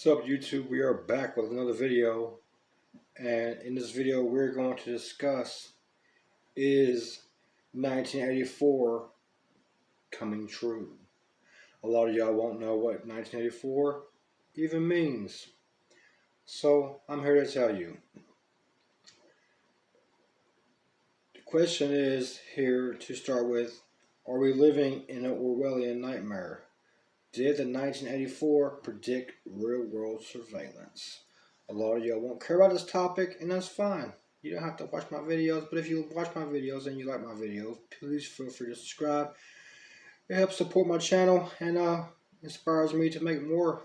What's up YouTube? We are back with another video, and in this video we're going to discuss, is 1984 coming true? A lot of y'all won't know what 1984 even means, so I'm here to tell you. The question is here to start with: are we living in an Orwellian nightmare? Did the 1984 predict real-world surveillance? A lot of y'all won't care about this topic, and that's fine. You don't have to watch my videos, but if you watch my videos and you like my videos, please feel free to subscribe. It helps support my channel and inspires me to make more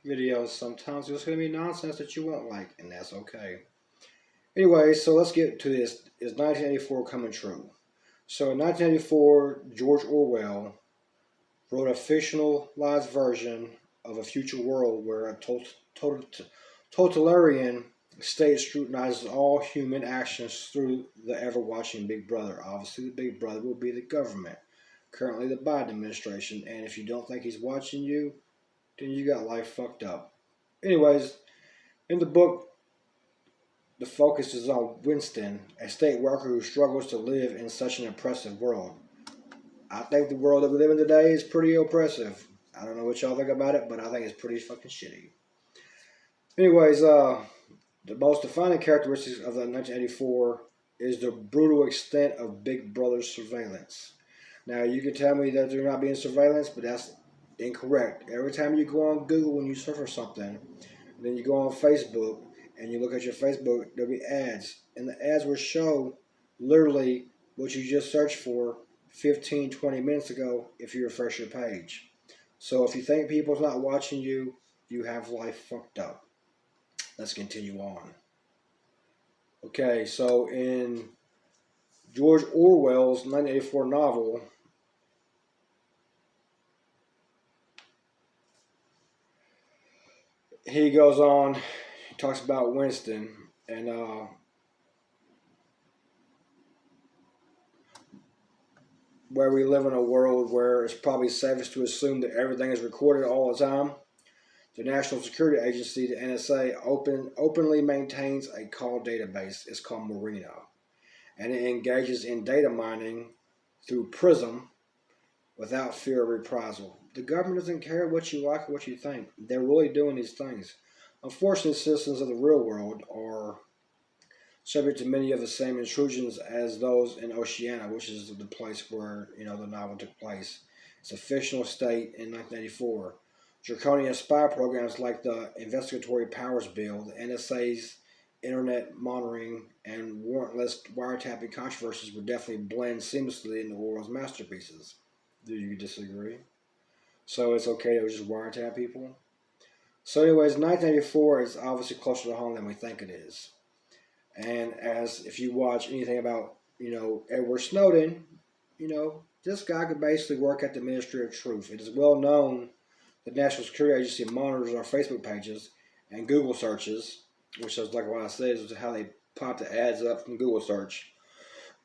videos. Sometimes there's going to be nonsense that you won't like, and that's okay. Anyway, so let's get to this. Is 1984 coming true? So in 1984, George Orwell wrote a fictionalized version of a future world where a totalitarian state scrutinizes all human actions through the ever-watching Big Brother. Obviously, the Big Brother will be the government, currently the Biden administration, and if you don't think he's watching you, then you got life fucked up. Anyways, in the book, the focus is on Winston, a state worker who struggles to live in such an oppressive world. I think the world that we live in today is pretty oppressive. I don't know what y'all think about it, but I think it's pretty fucking shitty. Anyways, the most defining characteristics of the 1984 is the brutal extent of Big Brother's surveillance. Now, you can tell me that they're not being surveillance, but that's incorrect. Every time you go on Google when you search for something, and then you go on Facebook, and you look at your Facebook, there'll be ads. And the ads will show literally what you just searched for 15, 20 minutes ago if you refresh your page. So if you think people's not watching you, you have life fucked up. Let's continue on. Okay, so in George Orwell's 1984 novel, he goes on, he talks about Winston, and where we live in a world where it's probably safest to assume that everything is recorded all the time. The National Security Agency, the NSA, openly maintains a call database. It's called Marina, and it engages in data mining through PRISM without fear of reprisal. The government doesn't care what you like or what you think. They're really doing these things. Unfortunately, citizens of the real world are subject to many of the same intrusions as those in Oceania, which is the place where the novel took place. It's a fictional state in 1984. Draconian spy programs like the Investigatory Powers Bill, the NSA's internet monitoring, and warrantless wiretapping controversies would definitely blend seamlessly into Orwell's masterpieces. Do you disagree? So it's okay to just wiretap people? So anyways, 1984 is obviously closer to home than we think it is. And as if you watch anything about, Edward Snowden, this guy could basically work at the Ministry of Truth. It is well known the National Security Agency monitors our Facebook pages and Google searches, which is like what I said, is how they pop the ads up from Google search.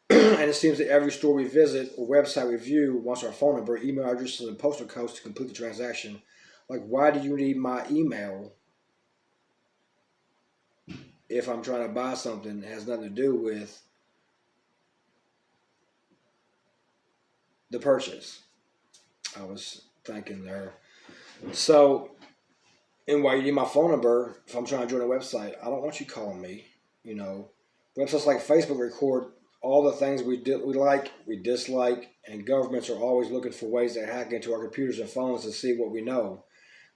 And it seems that every store we visit or website we view wants our phone number, email addresses, and postal codes to complete the transaction. Like, why do you need my email if I'm trying to buy something that has nothing to do with the purchase? I was thinking there. So, and why you need my phone number if I'm trying to join a website? I don't want you calling me. Websites like Facebook record all the things we like, we dislike, and governments are always looking for ways to hack into our computers and phones to see what we know.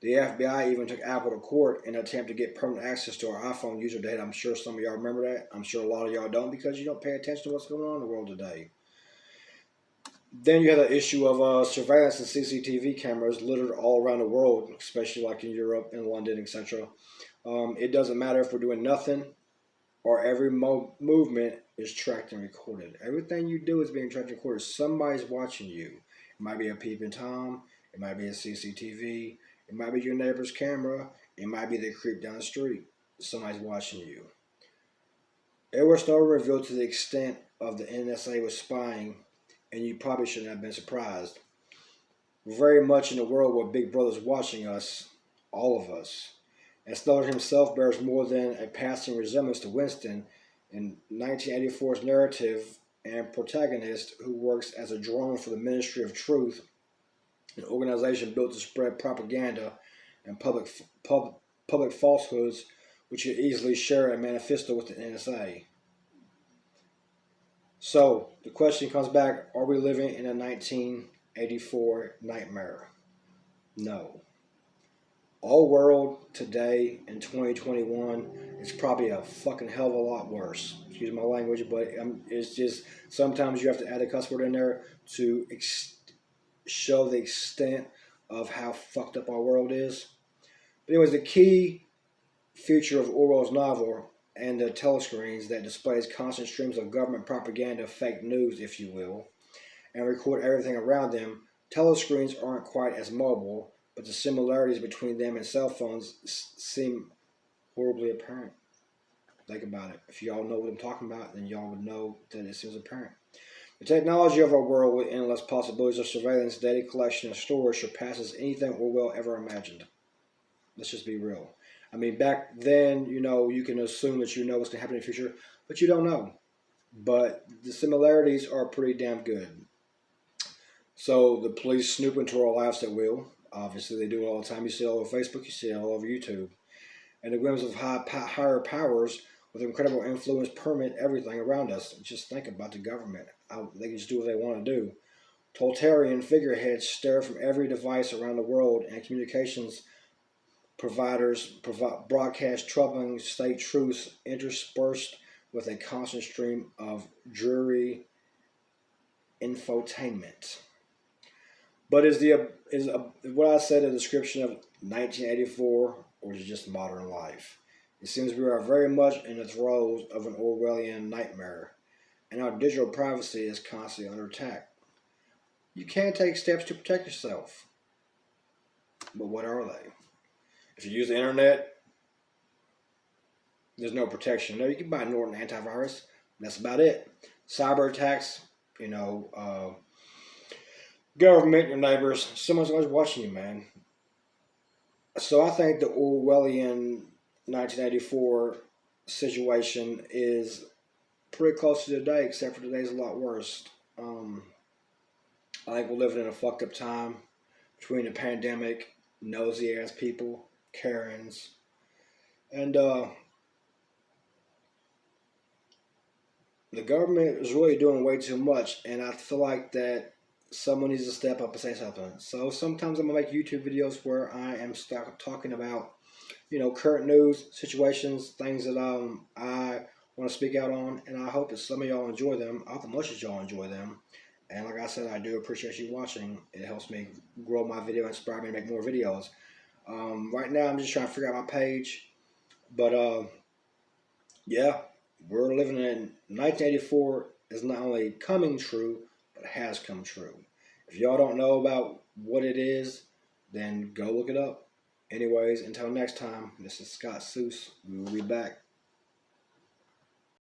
The FBI even took Apple to court in an attempt to get permanent access to our iPhone user data. I'm sure some of y'all remember that. I'm sure a lot of y'all don't because you don't pay attention to what's going on in the world today. Then you have the issue of surveillance and CCTV cameras littered all around the world, especially like in Europe and London, etc. It doesn't matter if we're doing nothing or every movement is tracked and recorded. Everything you do is being tracked and recorded. Somebody's watching you. It might be a peeping Tom. It might be a CCTV. It might be your neighbor's camera. It might be the creep down the street. Somebody's watching you. Edward Snowden revealed to the extent of the NSA was spying, and you probably shouldn't have been surprised. We're very much in a world where Big Brother's watching us, all of us. and Snowden himself bears more than a passing resemblance to Winston in 1984's narrative and protagonist who works as a drone for the Ministry of Truth, an organization built to spread propaganda and public falsehoods, which could easily share a manifesto with the NSA. So the question comes back: are we living in a 1984 nightmare? No. Our world today in 2021 is probably a fucking hell of a lot worse. Excuse my language, but it's just sometimes you have to add a cuss word in there to show the extent of how fucked up our world is. But anyways, the key feature of Orwell's novel and the telescreens that displays constant streams of government propaganda, fake news, if you will, and record everything around them. Telescreens aren't quite as mobile, but the similarities between them and cell phones seem horribly apparent. Think about it. If y'all know what I'm talking about, then y'all would know that it seems apparent. The technology of our world with endless possibilities of surveillance, data collection, and storage surpasses anything Orwell ever imagined. Let's just be real. I mean, back then, you can assume that you know what's going to happen in the future, but you don't know. But the similarities are pretty damn good. So the police snoop into our lives at will. Obviously, they do it all the time. You see it all over Facebook. You see it all over YouTube. And the whims of higher powers with incredible influence permit everything around us. Just think about the government. They can just do what they want to do. Totalitarian figureheads stare from every device around the world, and communications providers broadcast troubling state truths interspersed with a constant stream of dreary infotainment. But is what I said a description of 1984, or is it just modern life? It seems we are very much in the throes of an Orwellian nightmare, and our digital privacy is constantly under attack. You can take steps to protect yourself, but what are they? If you use the internet, there's no protection. No, you can buy Norton antivirus. That's about it. Cyber attacks, government, your neighbors, someone's always watching you, man. So I think the Orwellian 1984 situation is pretty close to today, except for today's a lot worse. I think we're living in a fucked up time between the pandemic, nosy ass people, Karens, and the government is really doing way too much, and I feel like that someone needs to step up and say something. So sometimes I'm going to make YouTube videos where I am talking about, current news, situations, things that I want to speak out on, and I hope that some of y'all enjoy them. I hope most of y'all enjoy them. And like I said, I do appreciate you watching. It helps me grow my video, inspire me to make more videos. Right now, I'm just trying to figure out my page. But, yeah, we're living in 1984 is not only coming true, but has come true. If y'all don't know about what it is, then go look it up. Anyways, until next time, this is Scott Seuss. We will be back.